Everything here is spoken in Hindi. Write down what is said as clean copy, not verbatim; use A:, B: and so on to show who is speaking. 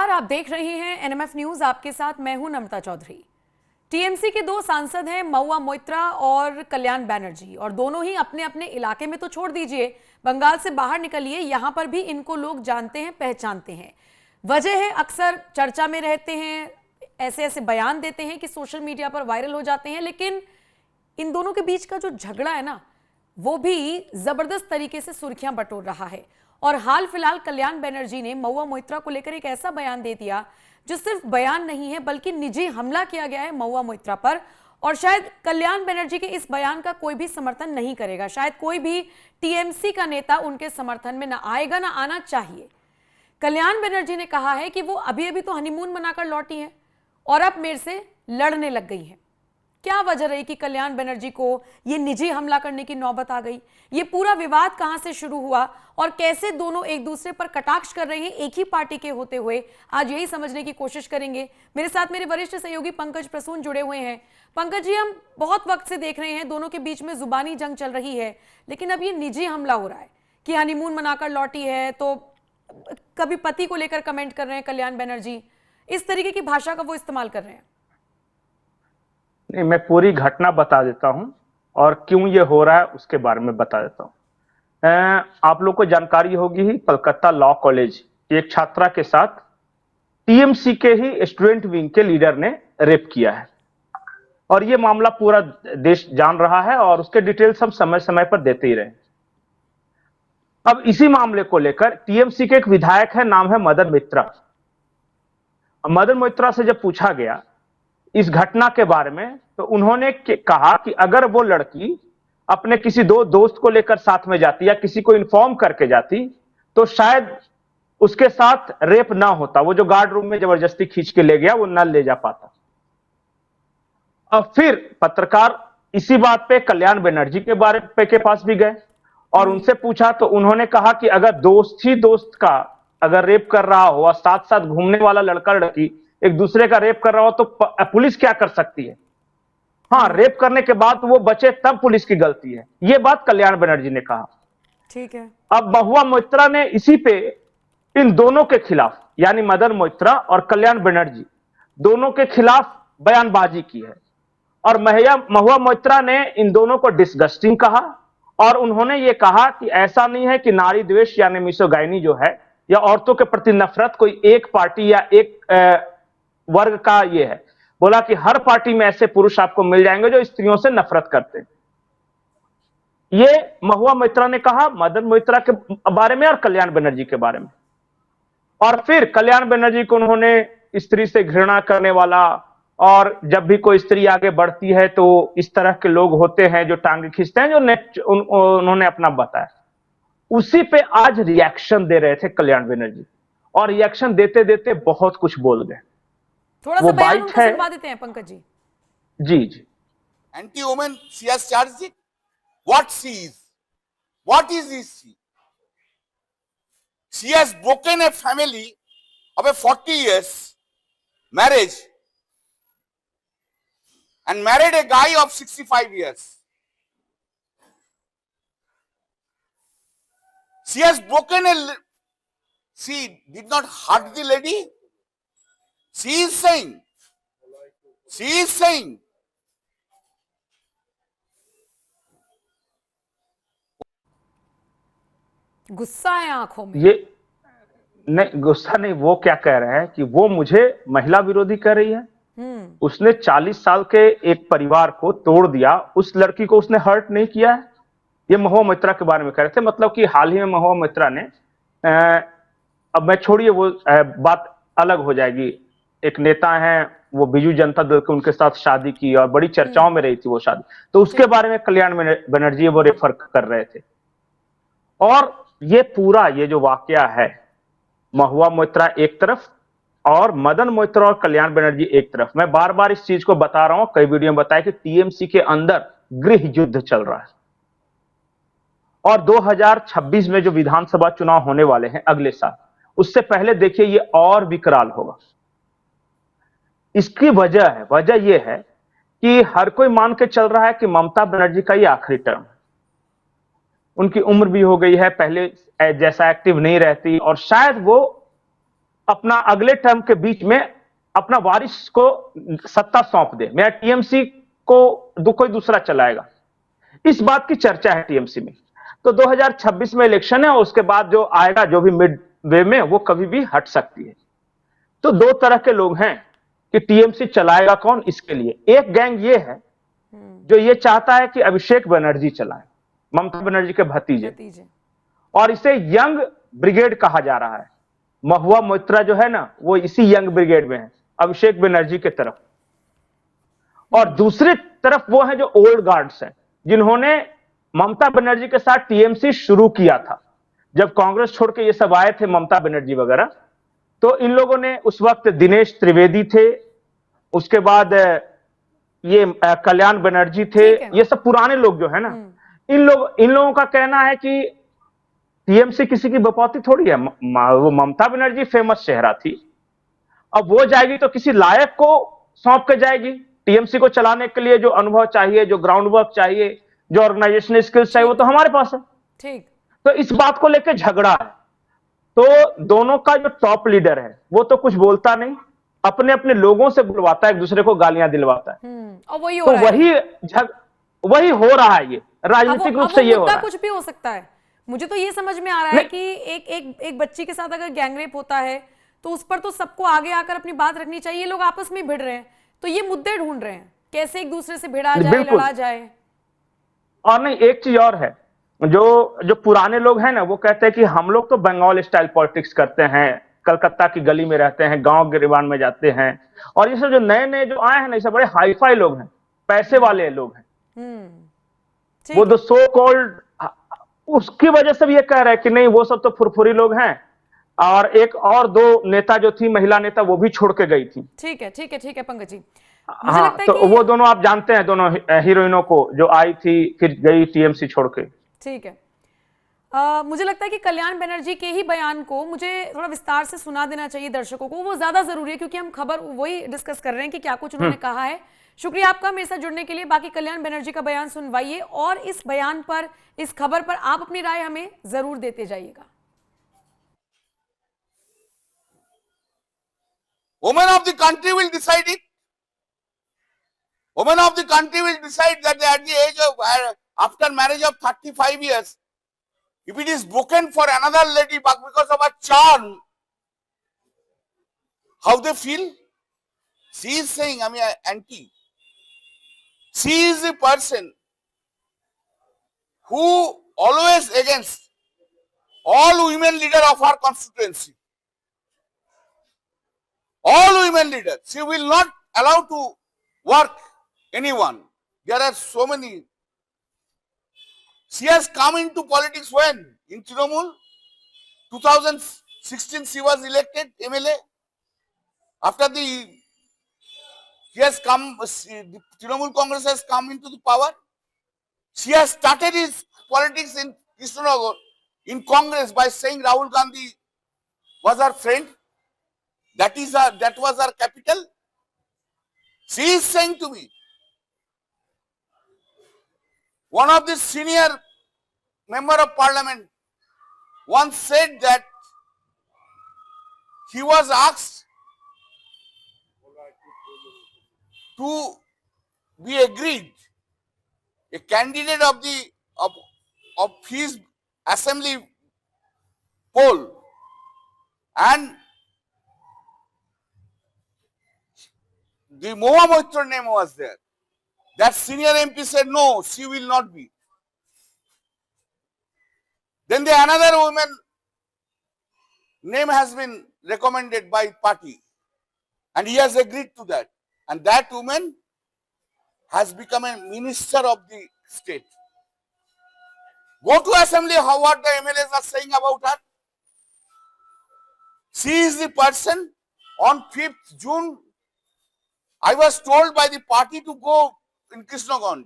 A: नमस्कार, आप देख रहे हैं एनएमएफ न्यूज। आपके साथ मैं हूं नम्रता चौधरी। टीएमसी के दो सांसद हैं महुआ मोइत्रा और कल्याण बनर्जी, और दोनों ही अपने अपने इलाके में तो छोड़ दीजिए, बंगाल से बाहर निकलिए, यहां पर भी इनको लोग जानते हैं, पहचानते हैं। वजह है अक्सर चर्चा में रहते हैं, ऐसे ऐसे बयान देते हैं कि सोशल मीडिया पर वायरल हो जाते हैं। लेकिन इन दोनों के बीच का जो झगड़ा है ना, वो भी जबरदस्त तरीके से सुर्खियां बटोर रहा है। और हाल फिलहाल कल्याण बनर्जी ने महुआ मोइत्रा को लेकर एक ऐसा बयान दे दिया जो सिर्फ बयान नहीं है बल्कि निजी हमला किया गया है महुआ मोइत्रा पर। और शायद कल्याण बनर्जी के इस बयान का कोई भी समर्थन नहीं करेगा, शायद कोई भी टीएमसी का नेता उनके समर्थन में ना आएगा, ना आना चाहिए। कल्याण बनर्जी ने कहा है कि वो अभी अभी तो हनीमून मनाकर लौटी हैं और अब मेरे से लड़ने लग गई हैं। क्या वजह रही कि कल्याण बनर्जी को ये निजी हमला करने की नौबत आ गई? ये पूरा विवाद कहां से शुरू हुआ और कैसे दोनों एक दूसरे पर कटाक्ष कर रहे हैं एक ही पार्टी के होते हुए, आज यही समझने की कोशिश करेंगे। मेरे साथ मेरे वरिष्ठ सहयोगी पंकज प्रसून जुड़े हुए हैं। पंकज जी, हम बहुत वक्त से देख रहे हैं दोनों के बीच में जुबानी जंग चल रही है, लेकिन अब ये निजी हमला हो रहा है कि हनीमून मनाकर लौटी है, तो कभी पति को लेकर कमेंट कर रहे हैं कल्याण बनर्जी, इस तरीके की भाषा का वो इस्तेमाल कर रहे हैं।
B: नहीं, मैं पूरी घटना बता देता हूं और क्यों ये हो रहा है उसके बारे में बता देता हूं। आप लोग को जानकारी होगी ही, कलकत्ता लॉ कॉलेज की एक छात्रा के साथ टीएमसी के ही स्टूडेंट विंग के लीडर ने रेप किया है और ये मामला पूरा देश जान रहा है और उसके डिटेल्स हम समय समय पर देते ही रहे। अब इसी मामले को लेकर टीएमसी के एक विधायक है, नाम है मदन मित्रा। मदन मित्रा से जब पूछा गया इस घटना के बारे में, तो उन्होंने कहा कि अगर वो लड़की अपने किसी दो दोस्त को लेकर साथ में जाती या किसी को इन्फॉर्म करके जाती तो शायद उसके साथ रेप ना होता। वो जो गार्ड रूम में जबरदस्ती खींच के ले गया वो ना ले जा पाता। अब फिर पत्रकार इसी बात पे कल्याण बनर्जी के बारे पे के पास भी गए और उनसे पूछा, तो उन्होंने कहा कि अगर दोस्त ही दोस्त का अगर रेप कर रहा हो और साथ साथ घूमने वाला लड़का लड़की एक दूसरे का रेप कर रहा हो तो पुलिस क्या कर सकती है? हाँ, रेप करने के बाद वो बचे तब पुलिस की गलती है। ये बात कल्याण बनर्जी ने कहा।
A: ठीक है।
B: अब महुआ मोइत्रा ने इसी पे इन दोनों के खिलाफ, यानी मदन मोइत्रा और कल्याण बनर्जी दोनों के खिलाफ बयानबाजी की है और महुआ मोइत्रा ने इन दोनों को डिसगस्टिंग कहा और उन्होंने ये कहा कि ऐसा नहीं है कि नारी द्वेष यानी मिसोगाइनी जो है या औरतों के प्रति नफरत कोई एक पार्टी या एक वर्ग का ये है। बोला कि हर पार्टी में ऐसे पुरुष आपको मिल जाएंगे जो स्त्रियों से नफरत करते हैं। ये महुआ मोइत्रा ने कहा मदन मोइत्रा के बारे में और कल्याण बनर्जी के बारे में। और फिर कल्याण बनर्जी को उन्होंने स्त्री से घृणा करने वाला, और जब भी कोई स्त्री आगे बढ़ती है तो इस तरह के लोग होते हैं जो टांगे खींचते हैं, जो उन्होंने अपना बताया। उसी पे आज रिएक्शन दे रहे थे कल्याण बनर्जी और रिएक्शन देते देते बहुत कुछ बोल गए।
A: थोड़ा सा बयान उनका सुनवा देते हैं पंकज जी।
B: जी जी।
C: Anti women she has charged it. What she is, what is this? She has broken a family of a 40 years marriage and married a guy of 65 years. She has broken she did not hurt the lady. She is saying
A: गुस्सा है आंखों में।
B: ये नहीं, गुस्सा नहीं, वो क्या कह रहे हैं कि वो मुझे महिला विरोधी कह रही है। उसने 40 साल के एक परिवार को तोड़ दिया, उस लड़की को उसने हर्ट नहीं किया है। ये महुआ मोइत्रा के बारे में कह रहे थे। मतलब कि हाल ही में महुआ मोइत्रा ने अब मैं छोड़िए वो बात अलग हो जाएगी। एक नेता हैं वो बिजू जनता दल के, उनके साथ शादी की और बड़ी चर्चाओं में रही थी वो शादी, तो उसके बारे में कल्याण बनर्जी वो रेफर कर रहे थे। और ये पूरा ये जो वाकया है, महुआ मोइत्रा एक तरफ और मदन मोइत्रा और कल्याण बनर्जी एक तरफ। मैं बार बार इस चीज को बता रहा हूं, कई वीडियो में बताया कि टीएमसी के अंदर गृह युद्ध चल रहा है और 2026 में जो विधानसभा चुनाव होने वाले हैं अगले साल, उससे पहले देखिए ये और विकराल होगा। इसकी वजह यह है कि हर कोई मान के चल रहा है कि ममता बनर्जी का ये आखिरी टर्म, उनकी उम्र भी हो गई है, पहले जैसा एक्टिव नहीं रहती और शायद वो अपना अगले टर्म के बीच में अपना वारिस को सत्ता सौंप दे, मैं टीएमसी को कोई दूसरा चलाएगा, इस बात की चर्चा है टीएमसी में। तो 2026 में इलेक्शन है और उसके बाद जो आएगा, जो भी मिड वे में, वो कभी भी हट सकती है। तो दो तरह के लोग हैं कि टीएमसी चलाएगा कौन, इसके लिए एक गैंग ये है जो ये चाहता है कि अभिषेक बनर्जी चलाए, ममता बनर्जी के भतीजे, और इसे यंग ब्रिगेड कहा जा रहा है। महुआ मोइत्रा जो है ना, वो इसी यंग ब्रिगेड में है, अभिषेक बनर्जी के तरफ। और दूसरी तरफ वो है जो ओल्ड गार्ड्स हैं, जिन्होंने ममता बनर्जी के साथ टीएमसी शुरू किया था। जब कांग्रेस छोड़ के ये सब आए थे, ममता बनर्जी वगैरह, तो इन लोगों ने उस वक्त दिनेश त्रिवेदी थे, उसके बाद ये कल्याण बनर्जी थे, ये सब पुराने लोग जो है ना, इन लोगों का कहना है कि टीएमसी किसी की बपौती थोड़ी है। वो ममता बनर्जी फेमस चेहरा थी, अब वो जाएगी तो किसी लायक को सौंप के जाएगी। टीएमसी को चलाने के लिए जो अनुभव चाहिए, जो ग्राउंड वर्क चाहिए, जो ऑर्गेनाइजेशनल स्किल्स चाहिए, वो तो हमारे पास है।
A: ठीक।
B: तो इस बात को लेकर झगड़ा है। तो दोनों का जो टॉप लीडर है वो तो कुछ बोलता नहीं, अपने अपने लोगों से बुलवाता है, एक दूसरे को गालियां दिलवाता है।
A: और वही हो
B: तो
A: रहा है।
B: वही हो रहा है, ये राजनीतिक रूप से ये हो रहा है।
A: कुछ भी हो सकता है। मुझे तो ये समझ में आ रहा है कि एक बच्ची के साथ अगर गैंगरेप होता है तो उस पर तो सबको आगे आकर अपनी बात रखनी चाहिए। ये लोग आपस में भिड़ रहे हैं, तो ये मुद्दे ढूंढ रहे हैं कैसे एक दूसरे से भिड़ा जाए, लड़ा जाए।
B: और नहीं, एक चीज और है, जो पुराने लोग हैं ना, वो कहते हैं कि हम लोग तो बंगाल स्टाइल पॉलिटिक्स करते हैं, कलकत्ता की गली में रहते हैं, गांव गिरिबान में जाते हैं, और ये सब जो नए नए जो आए हैं ना, ये सब बड़े हाईफाई लोग हैं, पैसे वाले लोग हैं। वो तो सो कॉल्ड, उसकी वजह से भी ये कह रहे हैं कि नहीं, वो सब तो फुरफुरी लोग हैं। और एक और दो नेता जो थी, महिला नेता, वो भी छोड़ के गई थी।
A: ठीक है, ठीक है, ठीक है पंकज जी।
B: हाँ, तो वो दोनों आप जानते हैं, दोनों हीरोइनों को, जो आई थी फिर गई टीएमसी छोड़ के।
A: ठीक है। मुझे लगता है कि कल्याण बनर्जी के ही बयान को मुझे थोड़ा विस्तार से सुना देना चाहिए दर्शकों को, वो ज्यादा जरूरी है, क्योंकि हम खबर वही डिस्कस कर रहे हैं कि क्या कुछ उन्होंने कहा है। शुक्रिया आपका मेरे साथ जुड़ने के लिए। बाकी कल्याण बनर्जी का बयान सुनवाइए और इस बयान पर, इस खबर पर आप अपनी राय हमें जरूर देते जाइएगा।
C: Women of the country will decide it. Women of the country will decide that at the age of, after marriage of 35 years, if it is broken for another lady because of a charm, how they feel? She is saying, I mean, anti. She is a person who always against all women leader of our constituency. All women leaders. She will not allow to work anyone. There are so many. She has come into politics when? In Trinamool? 2016 she was elected MLA. After the Trinamool Congress has come into the power. She has started his politics in Krishnanagar in Congress by saying Rahul Gandhi was her friend. That was our capital. She is saying to me, one of the senior member of parliament once said that he was asked to be agreed, a candidate of his assembly poll, and the Mahua Moitra name was there. That senior MP said, no, she will not be. Then another woman name has been recommended by party, and he has agreed to that. And that woman has become a minister of the state. Go to assembly, what the MLAs are saying about her. She is the person. On 5th June, I was told by the party to go in Krishnagঞ্জ.